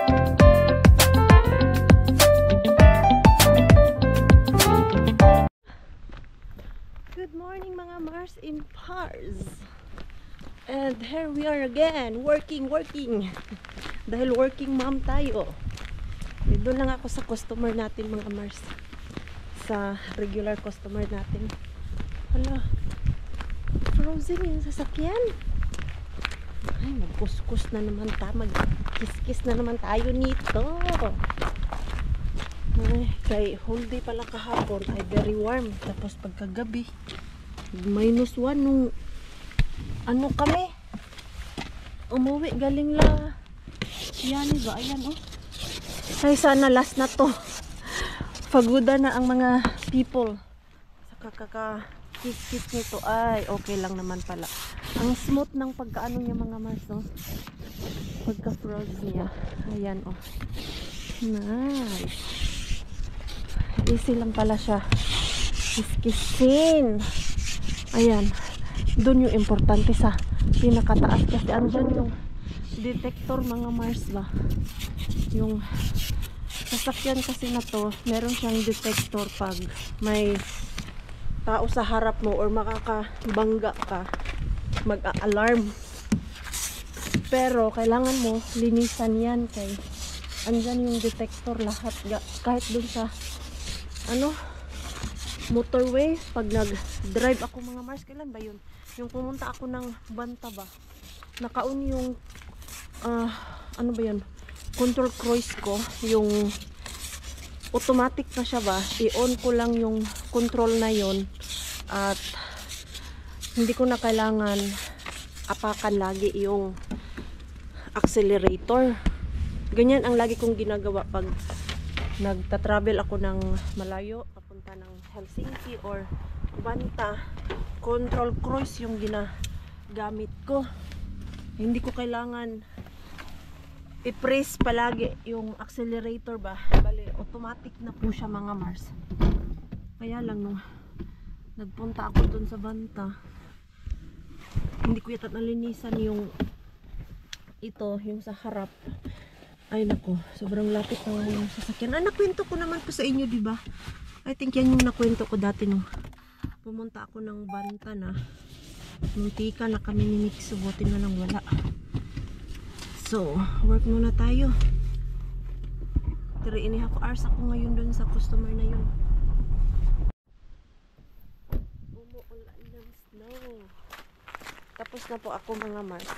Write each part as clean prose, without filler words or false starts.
Good morning mga Mars in Pars. And here we are again, working. Dahil working mom tayo. Doon lang ako sa customer natin mga Mars. Sa regular customer natin. Hala, frozen yung sasakyan. Ay, magkuskus na naman tayo. Magkiskis na naman tayo nito. Ay, kay whole day pala kahapon ay very warm. Tapos pagkagabi -1 nung ano kami umuwi galing la yan ba, ayan oh. Ay sana last na to. Paguda na ang mga people sa kakakis-kis nito. Ay okay lang naman pala. Ang smooth ng pagkaano niya mga Mars oh. Pagka-froze niya. Ayan oh. Nice. Easy lang pala siya. Kiskisin. Ayan. Doon yung importante sa pinakataas kasi andyan yung detector mga Mars ba. Yung sasakyan kasi na to, meron siyang detector pag may tao sa harap mo or makakabangga ka, mag-a-alarm. Pero kailangan mo linisan yan kay andyan yung detector lahat kahit dun sa ano motorway. Pag nag-drive ako mga Mars, kailan ba yun? Yung pumunta ako ng Banta ba? Nakaon yung ano ba yun? Control cruise ko. Yung automatic na siya ba? I-on ko lang yung control na yun. At hindi ko na kailangan apakan lagi yung accelerator. Ganyan ang lagi kong ginagawa pag nagta-travel ako ng malayo. Papunta ng Helsinki or Banta, control cruise yung ginagamit ko. Hindi ko kailangan i-press palagi yung accelerator ba. Bali, automatic na po siya mga Mars. Kaya lang nung nagpunta ako dun sa Banta, hindi ko yata nalinisan yung ito, yung sa harap. Ay nako, sobrang lapit na yung sasakyan. Nakwento ko naman po sa inyo, di ba? I think yan yung nakwento ko dati nung pumunta ako ng Banta na. Muntika na kami ni Mix, subutin na lang wala. So, work muna tayo. 3.5 hours ako ngayon dun sa customer na yun. Umuulan ng snow. Tapos na po ako mga Mars.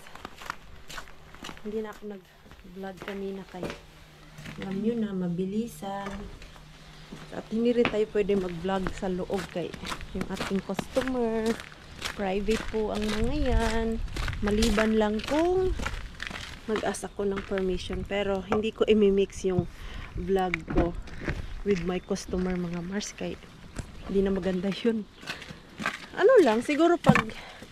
Hindi na ako nag-vlog kanina kayo. Alam nyo na, mabilisan. At hindi rin tayo pwede mag-vlog sa loob kay yung ating customer. Private po ang mga yan. Maliban lang kung mag-ask ako ng permission. Pero hindi ko i-mix yung vlog ko with my customer mga Mars kay hindi na maganda yun. Ano lang, siguro pag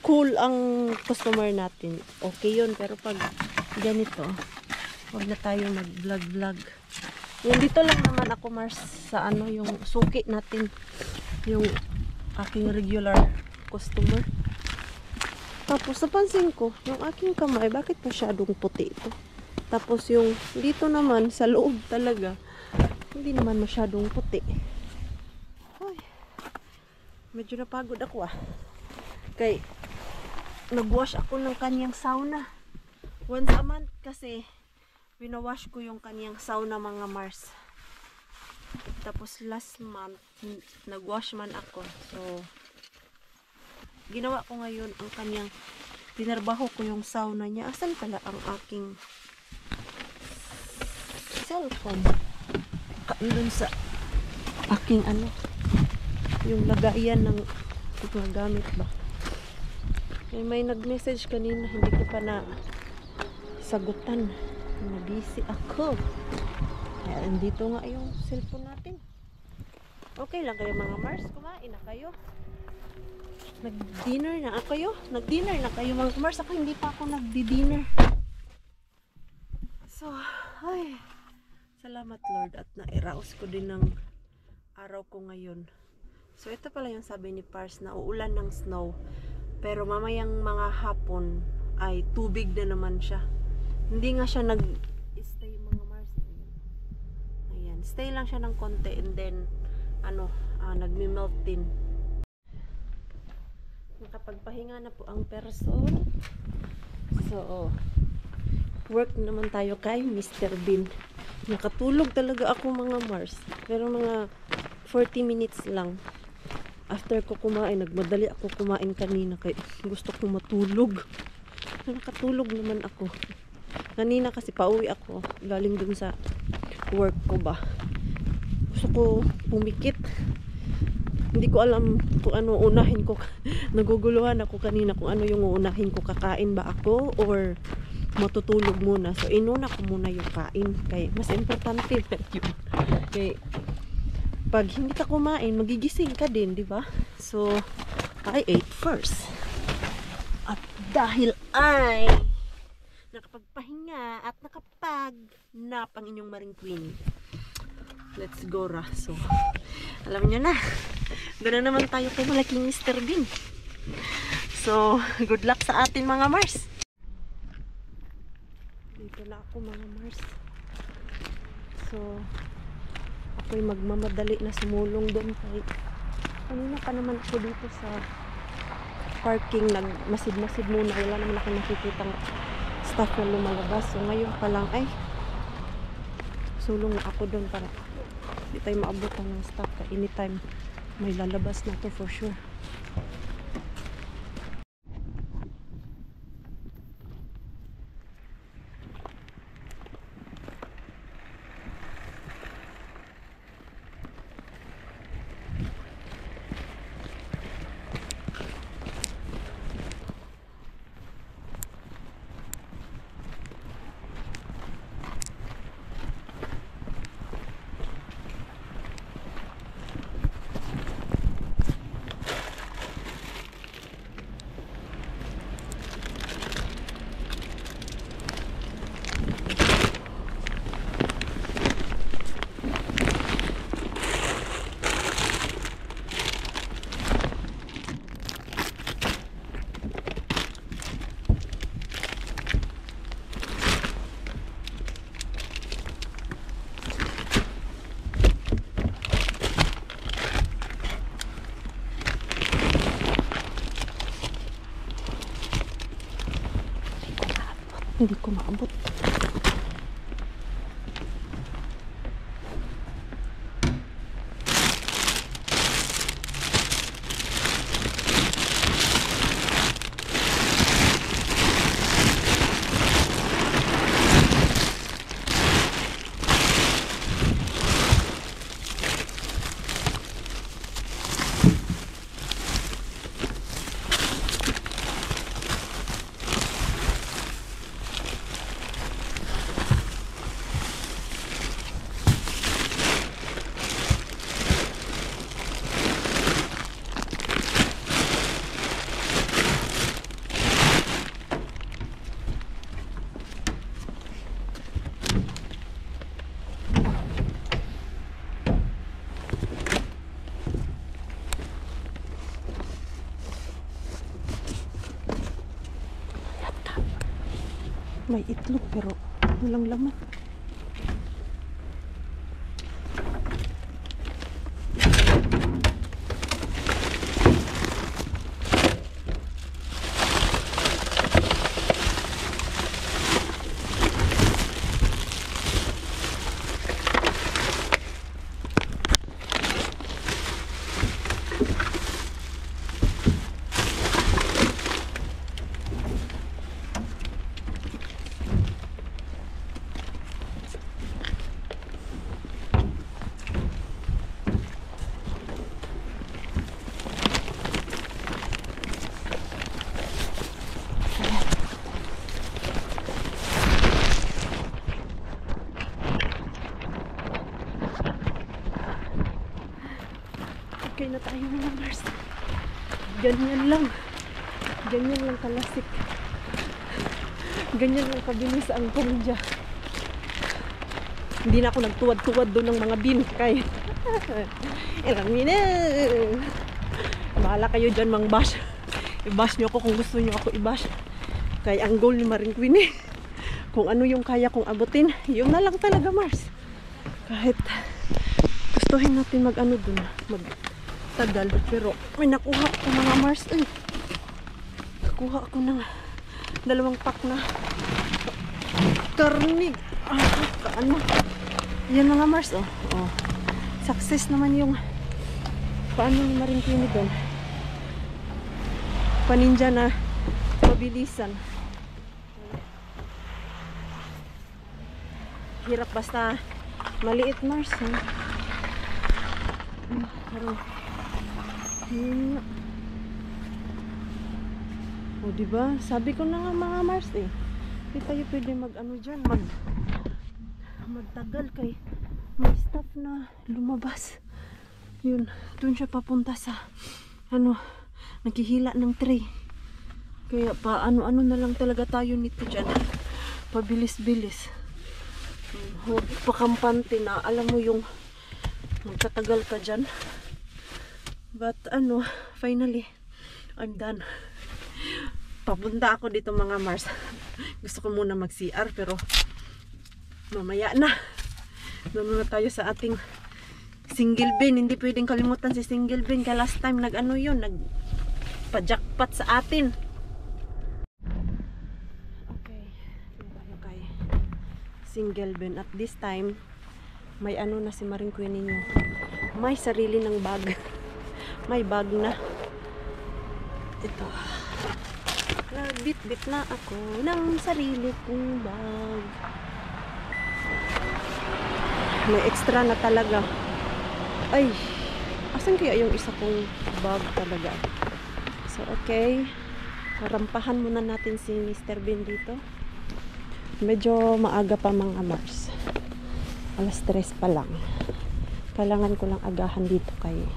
cool ang customer natin, okay yun. Pero pag ganito, wag na tayo mag-vlog. Yung dito lang naman ako Mars sa ano yung suki natin yung aking regular customer. Tapos napansin ko yung aking kamay bakit masyadong puti ito. Tapos yung dito naman sa loob talaga hindi naman masyadong puti. Ay, medyo napagod ako kay nagwash ako ng kanyang sauna once a month kasi winawash ko yung kanyang sauna mga Mars. Tapos last month nagwash man ako. So ginawa ko ngayon ang kanyang tinarbaho ko yung sauna niya. Asan pala ang aking cellphone? Doon sa aking ano yung lagayan ng mga gamit ba. May nag-message kanina hindi ko pa na sagutan. Busy ako. Kaya dito nga yung cellphone natin. Okay lang kayo mga Mars? Kumain na kayo? Nag-dinner na kayo? Nag-dinner na kayo mga Mars? Ako hindi pa ako nagdi-dinner. So, ay, salamat Lord at nairaos ko din ng araw ko ngayon. So, ito pala yung sabi ni Pars na uulan ng snow. Pero mamayang mga hapon ay tubig na naman siya. Hindi nga siya nag-stay mga Mars Nagstay lang siya ng konti and then nagme-melt din. Nakapagpahinga na po ang person. So, work naman tayo kay Mr. Bean. Nakatulog talaga ako mga Mars. Pero mga 40 minutes lang. After ko kumain, nagmadali ako kumain kanina kay gusto ko matulog. Nakatulog naman ako. Kanina kasi pauwi ako. Galing dun sa work ko ba. Gusto ko pumikit. Hindi ko alam kung ano unahin ko. Naguguluhan ako kanina kung ano yung uunahin ko. Kakain ba ako or matutulog muna. So, inuna ko muna yung kain. Kaya mas importante na yun. Kaya, pag hindi ka kumain, magigising ka din, di ba? So, I ate first. At dahil ay nakapagpahinga at nakapag-nap ang inyong Maring Queen. Let's go, Raso. Alam nyo na, gano'n naman tayo kay malaking Mr. Bean. So, good luck sa atin mga Mars. Dito na ako mga Mars. So, ako'y magmamadali na sumulong doon kay kanina pa naman ako dito sa parking, nagmasid-masid muna, wala naman ako nakikitang staff na lumalabas. So ngayon pa lang ay sulong na ako doon para hindi tayo maabutan ng staff ka anytime may lalabas na to for sure. Hindi ko maabot. May itlog pero walang laman. Okay na tayo mga Mars. Ganyan lang. Ganyan lang kalasik. Ganyan lang kabilis ang pamilya. Hindi na ako nagtuwad-tuwad doon ng mga bin. Kaya, ilang minute. Bahala kayo dyan mang bash. I-bash nyo ako kung gusto nyo ako i-bash. Kaya ang goal ni Maring Queen kung ano yung kaya kong abutin, yun na lang talaga Mars. Kahit Gustuhin natin mag-ano dun, magtagal. Pero may nakuha ko mga Mars. Ay, nakuha ko ng 2 pack na karnig. Kaano. Yan mga Mars, oh. Success naman yung paano ni Maring Queenie doon. Paninja na mabilisan. Hirap basta maliit Mars, ha? Parang o diba? Sabi ko na nga mga Mars eh. Hindi tayo pwede mag-ano dyan, magtagal kay may stuff na lumabas. Yun, dun siya papunta sa naghihila ng tray. Kaya pa ano-ano na lang talaga tayo nito dyan. Pabilis-bilis. Huwag pakampante na alam mo yung magtatagal ka dyan. But finally I'm done. Papunta ako dito mga Mars. Gusto ko muna mag CR pero mamaya na. Doon na tayo sa ating single bin. Hindi pwedeng kalimutan si single bin. Kaya last time yun, nagpa-jackpot sa atin. Okay, tayo kay single bin. At this time may na si Maring Queenie niyo. May sarili ng bag. May bag na. Ito. Nagbit-bit na ako ng sarili kong bag. May extra na talaga. Ay, asan kaya yung isa kong bag talaga? So, okay. Rampahan muna natin si Mr. Bean dito. Medyo maaga pa mga Mars. 3:00 pa lang. Kailangan ko lang agahan dito kay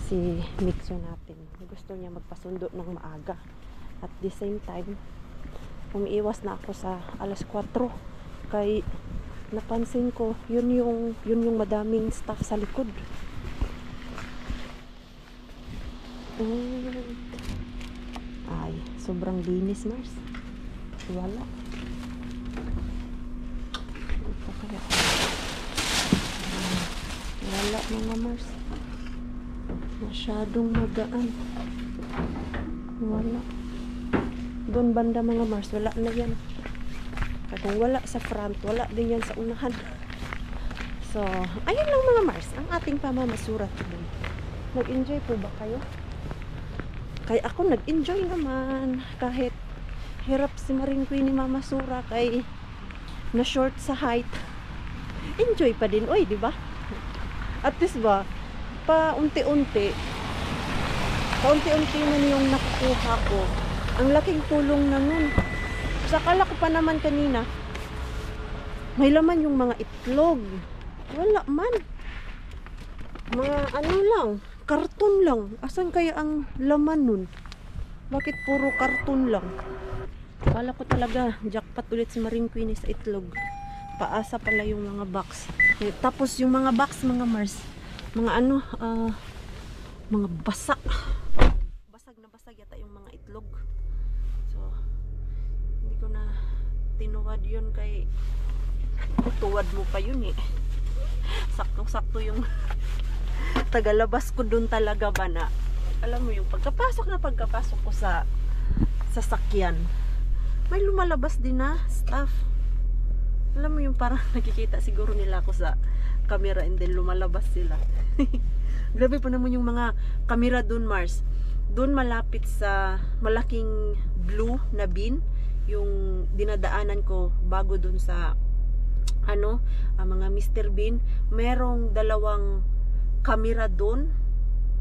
si Mixo natin. Gusto niya magpasundo ng maaga. At the same time, umiiwas na ako sa 4:00 kay napansin ko yun yung madaming staff sa likod. Ay, sobrang linis Mars. Wala. Ito kaya. Wala mga Mars. Masyadong magaan. Wala. Doon banda mga Mars, wala na yan. Kung wala sa front, wala din yan sa unahan. So, ayun lang mga Mars, ang ating pamamasurat. Nag-enjoy po ba kayo? Kaya ako nag-enjoy naman. Kahit hirap si Maring Queenie mamasura kay na short sa height. Enjoy pa din, oy, di ba? At least ba, paunti-unti man yung nakukuha ko. Ang laking tulong na nun. Sa kala ko pa naman kanina, may laman yung mga itlog. Wala man. Mga lang, karton lang. Asan kaya ang laman nun? Bakit puro karton lang? Kala ko talaga, jackpot ulit si Maring Queenie sa itlog. Paasa pala yung mga box. Tapos yung mga box, mga Mars, mga mga basak. Basag yata yung mga itlog. So, hindi ko na tinuwad yun kay tuwad mo pa yun eh. Sakto-sakto yung tagalabas ko dun talaga ba na alam mo yung pagkapasok ko sa sasakyan, may lumalabas din na staff. Alam mo yung parang nakikita siguro nila ako sa camera and then lumalabas sila. Grabe pa naman yung mga camera dun Mars. Dun malapit sa malaking blue na bin yung dinadaanan ko bago dun sa mga Mr. Bean. Merong 2 camera dun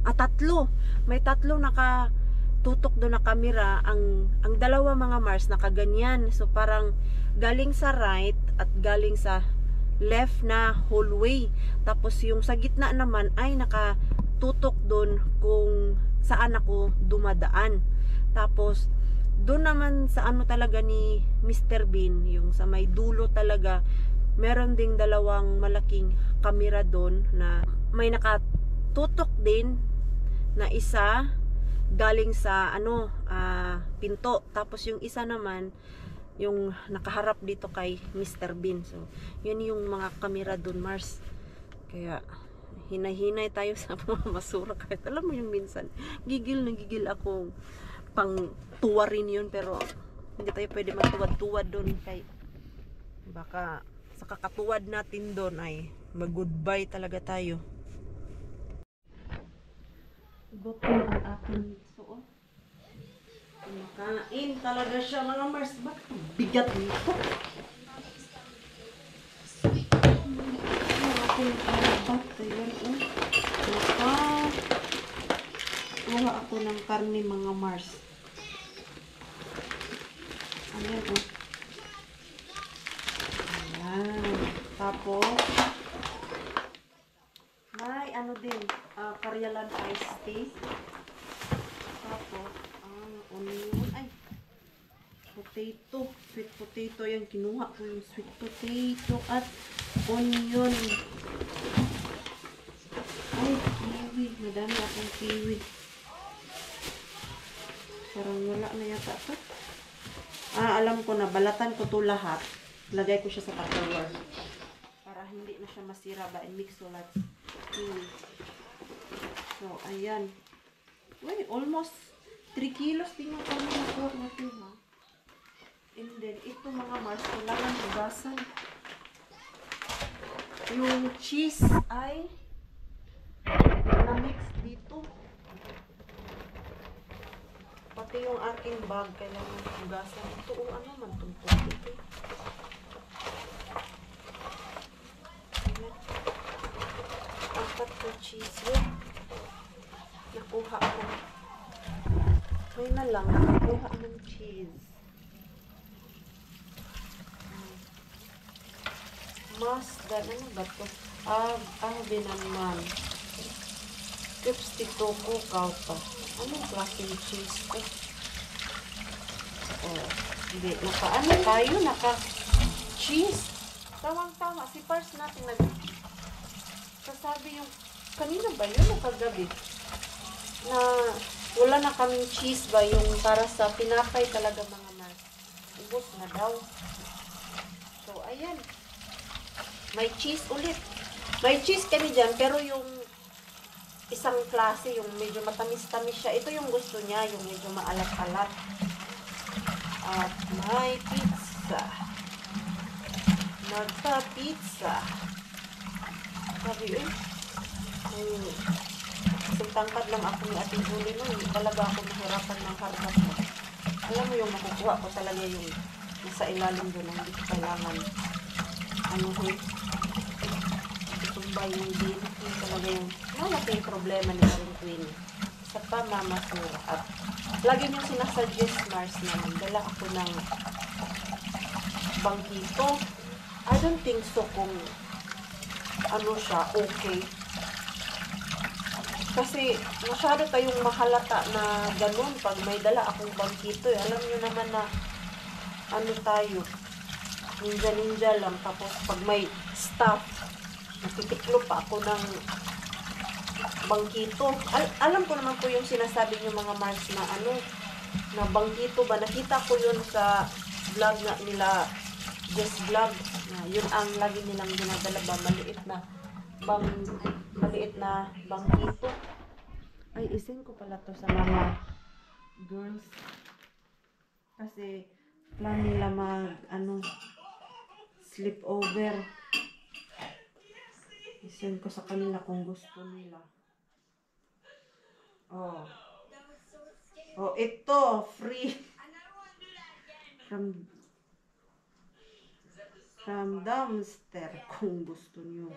tatlo. May 3 nakatutok doon na camera. Ang 2 mga Mars nakaganyan. So parang galing sa right at galing sa left na hallway. Tapos yung sa gitna naman ay nakatutok doon kung saan ako dumadaan. Tapos doon naman sa talaga ni Mr. Bean, yung sa may dulo talaga, meron ding 2 malaking camera doon na may nakatutok din na isa galing sa pinto. Tapos yung isa naman yung nakaharap dito kay Mr. Bean. So, yun yung mga camera doon Mars. Kaya, hinay-hinay tayo sa mga basura. Kahit alam mo yung minsan, gigil na gigil akong pang tuwa rin yun. Pero, hindi tayo pwede matuwad-tuwad doon. Kay, baka, sa kakatuwad natin doon ay mag-goodbye talaga tayo. Gutom ang aking suot. Kumakain talaga siya mga Mars. Bakit bigat nito? Aking arabat. Ayan o. Kuha ako ng karne mga Mars. Ayan o. Ayan. Tapos, may ano din. Karyalan iced tea. Tapos, onion. Ay, potato. Sweet potato. Yan, kinuha ko yung sweet potato at onion. Ay, kiwi. Madami akong kiwi. Parang wala na yata ito. Alam ko na. Balatan ko to lahat. Lagay ko siya sa Tupperware. Para hindi na siya masira ba. And mix ulit. Kiwi. So, ayan. Uy, almost 3 kilos din yung kami nakuha natin, ha? And then, ito mga Mars, kailangan hugasan. Yung cheese ay na-mix dito. Pati yung aking bag, kailangan hugasan. Ito, ano man itong dito. Apat ko cheese yun. Nakuha ko. May na lang, nakuha ng cheese. Masdan, ano ba ito? Binaman. Lipstick to ko, kauta. Anong klaseng cheese ito? Hindi, ano tayo, naka-cheese. Tawang-tama, si Pars natin sasabi yung, kanina ba yun o kagabi? Na wala na kaming cheese ba yung para sa pinapay talaga mga Mars. Ubus na daw. So, ayan. May cheese ulit. May cheese kami dyan, pero yung isang klase, yung medyo matamis-tamis siya. Ito yung gusto niya, yung medyo maalat-alat. At may pizza. Nagpa-pizza. Sabi yun. Isang tangkad lang ako ni Ate Julie nun. Hindi talaga ako nahirapan ng harbat mo. Alam mo yung makukuha ko talaga yung nasa ilalim doon. Hindi ko kailangan itumbay yung din. Yung talaga yung malaking problema ni Aaron Queen. Sa pamamasura. At lagi niyong sinasuggest Mars na magdala ako ng bangkito. I don't think so kung ano siya, okay. Kasi masyado tayong mahalata na ganun pag may dala akong bangkito. Alam nyo naman na ano tayo, ninja-ninja lang. Tapos pag may staff, nakitiklo pa ako ng bangkito. Alam ko naman po yung sinasabi nyo mga Mars na ano, na bangkito ba. Nakita ko yun sa vlog na nila, Just Vlog. Yun ang lagi nilang ginadala ba, maliit na bangkito. Ay, isin ko pala to sa mga girls. Kasi plan nila sleep over. Isin ko sa kanila kung gusto nila. Ito, free. From dumpster kung gusto nyo.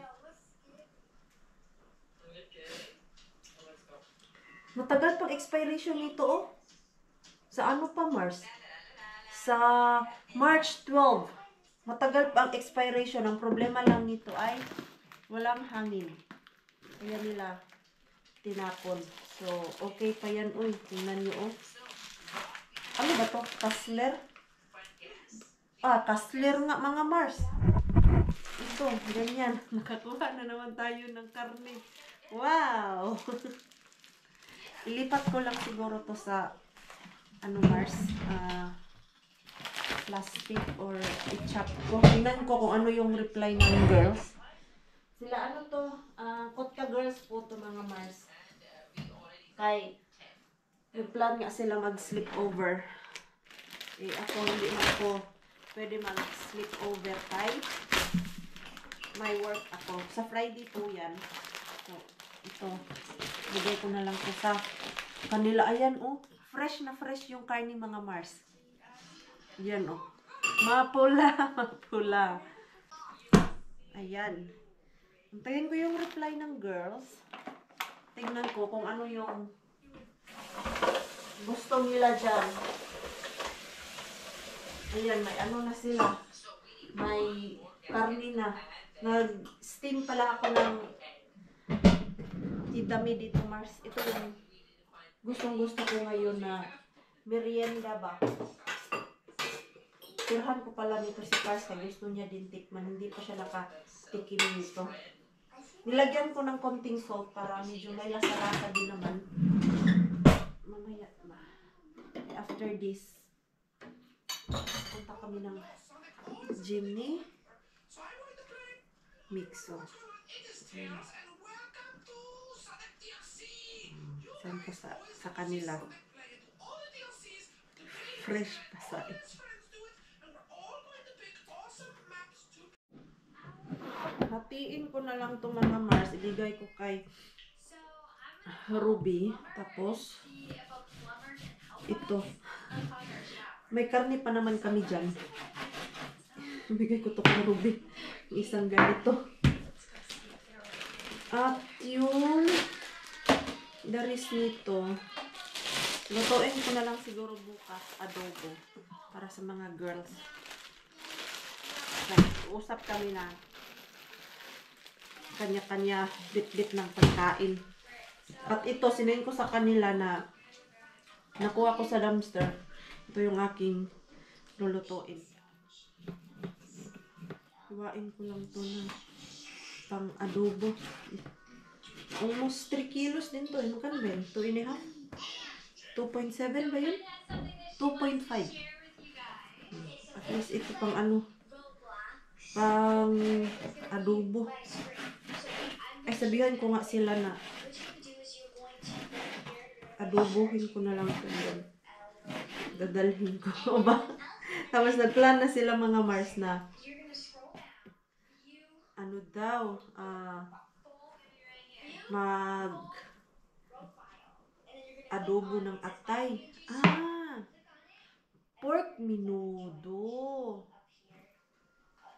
Matagal pang expiration nito, oh. Sa ano pa, Mars? Sa March 12. Matagal pang expiration. Ang problema lang nito ay walang hangin. Kaya nila tinapon. So, okay pa yan. Uy, tingnan nyo, oh. Ano ba to? Kassler? Kassler nga mga Mars. Ito, ganyan. Nakakuha na naman tayo ng karne. Wow! Ilipat ko lang siguro to sa Mars, plastic or i-chop ko. Tingnan ko kung ano yung reply ng girls. Sila ano to? girls po to mga Mars. Kay, yung plan nga sila mag-sleepover. Eh, ako hindi na ako pwede mag-sleepover kay may work ako. Sa Friday po yan. So, ito. Bigay ko na lang ko sa kanila. Ayan, oh. Fresh na fresh yung karne mga Mars. Ayan, oh. Mapula. Mapula. Ayan. Antayin ko yung reply ng girls. Tingnan ko kung ano yung gusto nila dyan. Ayan, may ano na sila. May karne na. Nag-steam pala ako ng idami dito, Mars. Ito yung gustong-gusto ko ngayon na merienda ba. Tirhan ko pala nito si Pars kaya gusto niya din tikman. Hindi pa siya nakatikim nito. Nilagyan ko ng konting salt para medyo may lasa-lasa din naman. Mamaya ba. After this, punta kami ng Jimny Mixo. Saan ko sa kanila. Fresh pa sa ito. Hatiin ko na lang itong mga Mars. Ibigay ko kay Ruby. Tapos, ito. May karne pa naman kami dyan. Ibigay ko ito kay Ruby. Isang ganito. At yung the rest nito, lutuin ko na lang siguro bukas adobo para sa mga girls. Usap kami na kanya-kanya bit-bit ng pagkain. At ito, sinayin ko sa kanila na nakuha ko sa dumpster. Ito yung aking lulutuin. Iwain ko lang ito na pang adobo. Almost 3 kilos din to. Magkano ba yun? 2.5? 2.7 ba yun? 2.5. At least ito pang ano, pang adobo. Ay, sabihan ko nga sila na adobohin ko na lang ito doon. Dadalhin ko. O ba? Tapos nagplan na sila mga Mars na ano daw, mag adobo ng atay. Pork menudo.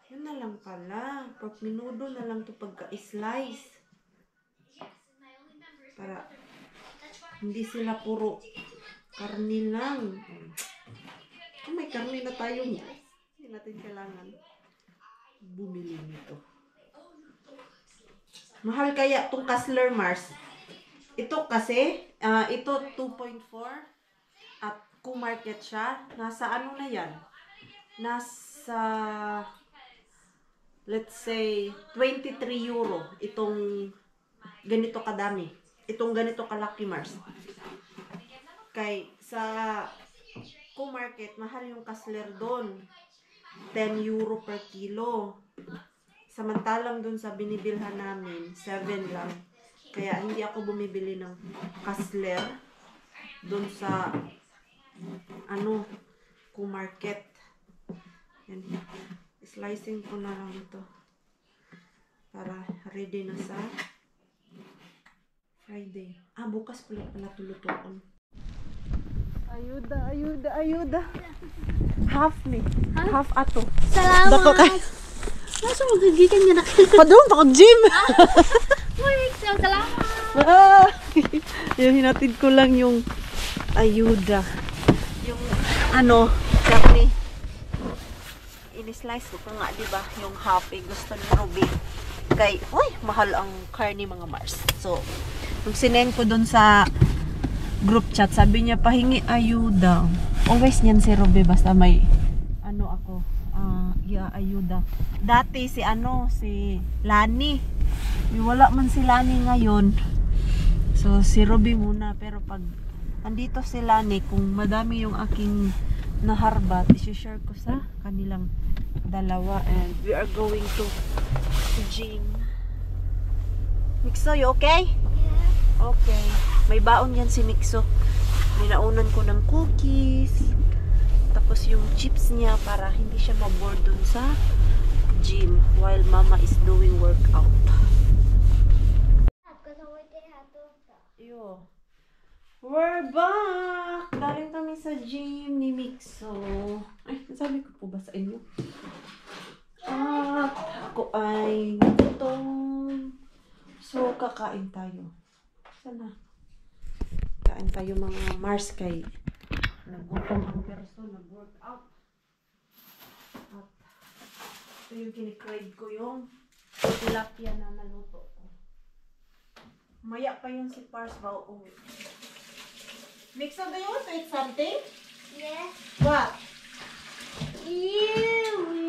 Yun na lang pala. Pork menudo na lang to pagka-slice. Para hindi sila puro karne lang. Kung may karne na tayo, hindi natin kailangan bumili nito. Mahal kaya itong Kassler Mars. Ito kasi, ito 2.4 at kung market siya, nasa ano na yan? Nasa, let's say, 23 euro. Itong ganito kadami. Itong ganito kalaki Mars. Kay sa kung market, mahal yung Kassler doon. 10 euro per kilo. Samantalang dun sa binibilhan namin, 7 lang. Kaya hindi ako bumibili ng Kassler dun sa ano, kung market. Yan. Slicing ko na lang ito para ready na sa Friday. Bukas pala tulutuan. Ayuda, ayuda, ayuda. Half ni. Half ato. Salamat. Dako kay. Nasa magagikan niya na. Padung, pakag-gym. Uy, salamat. Yung hinatid ko lang yung ayuda. Yung ano, karne. Ini-slice ko nga, diba? Yung half, gusto ni Ruby. Kay, uy, mahal ang karne mga Mars. So, nung sinend ko dun sa group chat, sabi niya, pahingi ayuda. Always niyan si Ruby, basta may, ano ako, ayuda. Dati si Lani. Wala man si Lani ngayon. So, si Ruby muna. Pero pag andito si Lani, kung madami yung aking naharbat, isi-share ko sa kanilang dalawa. And we are going to gym. Mixo, you okay? Okay. May baon yan si Mixo. Ninaunan ko ng cookies. Tapos yung chips niya para hindi siya maboard dun sa gym while mama is doing workout. Yo. We're back! Galing kami sa gym ni Mixo. Ay, sabi ko po ba sa inyo? At ako ay gutom. So, kakain tayo. Sana. Kain tayo mga Mars kay nagutom ang perso, nag-workout. At ito yung kinikrave ko yung tilapia na naluto ko. Maya pa yung si Pars ba uuwi. Mixo, do you want to eat something? Yes. What?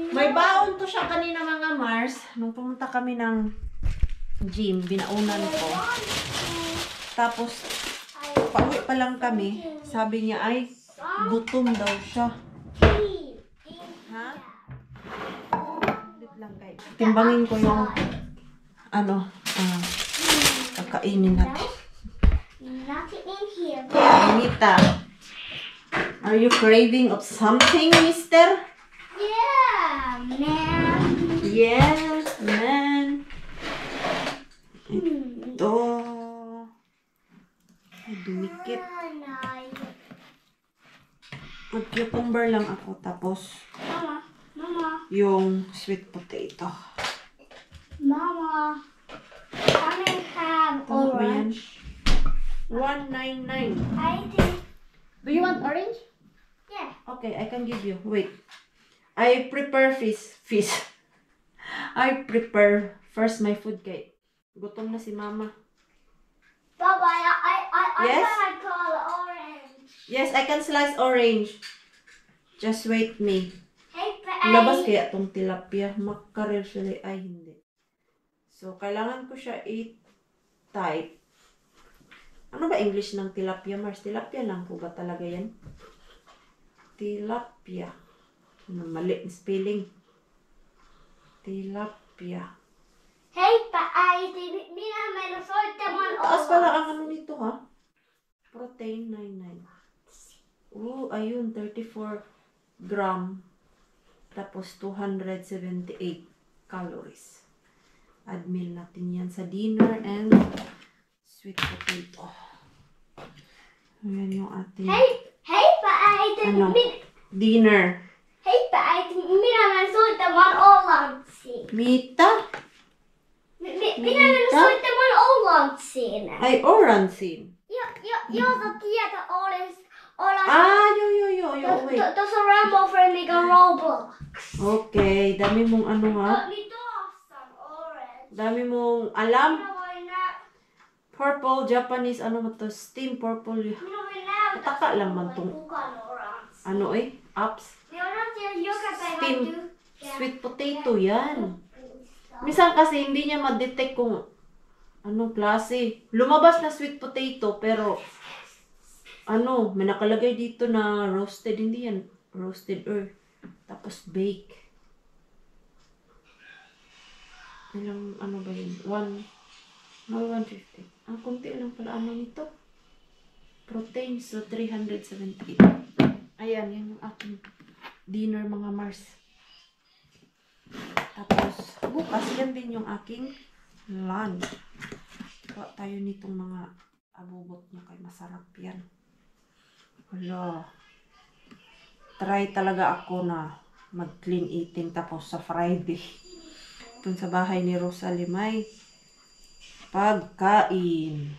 May baon to siya kanina mga Mars. Nung pumunta kami ng gym, binaunan ko. Tapos, pauwi pa lang kami. Sabi niya ay gutom daw siya. Ha? Ulit lang guys. Timbangin ko yung kakainin natin. Nothing in here. Anita, are you craving of something, mister? Yeah, man. Yes, man. Ito. Ay, dumikit. Mag-cucumber lang ako. Tapos, Mama, yung sweet potato. Mama. Can I have Ano ba yan? orange? $1.99. I think, Do you want orange? yeah. Okay, I can give you. Wait. I prepare fish. I prepare first my food kay. Gutom na si mama. Baba, Yes? I'm gonna call orange. Yes, I can slice orange. Just wait me. Hey, Labas kaya tong tilapia. Makarel siya ay hindi. So, kailangan ko siya i-type. Ano ba English ng tilapia, Mars? Tilapia lang po ba talaga yan? Tilapia. Mali ang spelling. Tilapia. Hey, minä meillä soittamaan Taas pala ang ano nito ha? Protein 99. Oh, ayun. 34 gram. Tapos 278 calories. Add meal natin yan sa dinner and sweet potato. Ayan yung ating ano, dinner. Heippa äiti, minä menen soittamaan Ollantsiin. Mita? Minä menen soittamaan Ollantsiin. Ay, Oransin. Jota tietä olisi. Yo, wait. Tuossa on Rainbow Friend, mikä on Roblox. Okay, dami mong ano ha? Niin tuossa on orange. Dami mong alam? Minä voin näyttää. Purple, Japanese, ano mo to? Steam purple. Minä voin näyttää. Taka lang man tong, Kuka on oranssi. ano apps. Niin on siellä joka päivä Steam tykkää. sweet potato, yan. Minsan kasi hindi niya ma-detect kung anong klase. Lumabas na sweet potato, pero may nakalagay dito na roasted. Hindi yan roasted tapos bake. Ilang, ba yun? 150. Ang kunti lang pala nito. Protein, so 378. Ayan, yan yung aking dinner mga Mars. Tapos, bukas yan din yung aking lunch. Kuha tayo nitong mga abubot niya kay masarap yan. Hala. Try talaga ako na mag-clean eating tapos sa Friday. Dun sa bahay ni Rosalie may pagkain.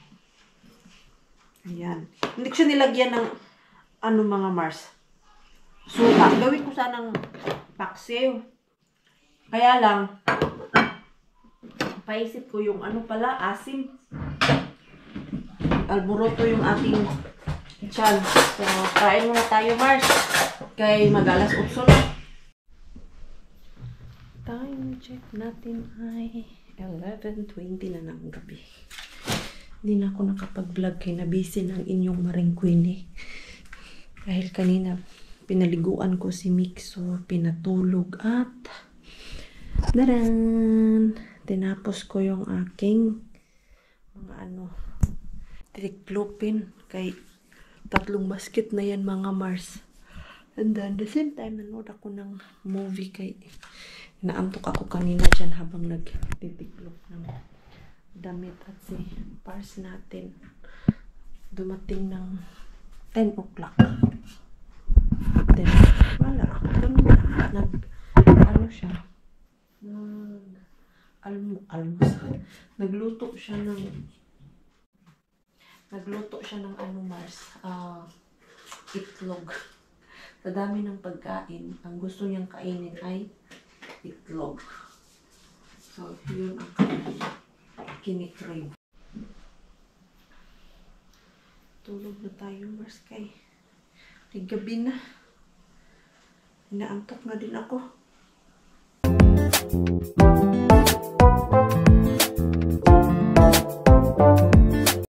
Ayan. Hindi ko siya nilagyan ng mga Mars. Suka. Gawin ko sanang paksiw. Kaya lang, paisip ko yung asim. Alboroto yung ating tiyan. So, kain muna tayo, Mars. Kay mag-alas 8 na. Time check natin ay 11:20 na ng gabi. Hindi na ako nakapag-vlog kay nabisi ng inyong Maring Queenie. Dahil kanina pinaliguan ko si Mixo, pinatulog at tinapos ko yung aking mga ano, tiklopin kay 3 basket na yan mga Mars. And then, the same time, nanood ako ng movie kay naantok ako kanina dyan habang nagtitiklop ng damit at si Pars natin dumating ng 10 o'clock. Then, wala. Kanina, ano siya, nagluto siya ng ano Mars, itlog. Sa dami ng pagkain, ang gusto niyang kainin ay itlog. So, yun ang kinikrave. Tulog na tayo, Mars, kay gabi na. Inaantok na din ako.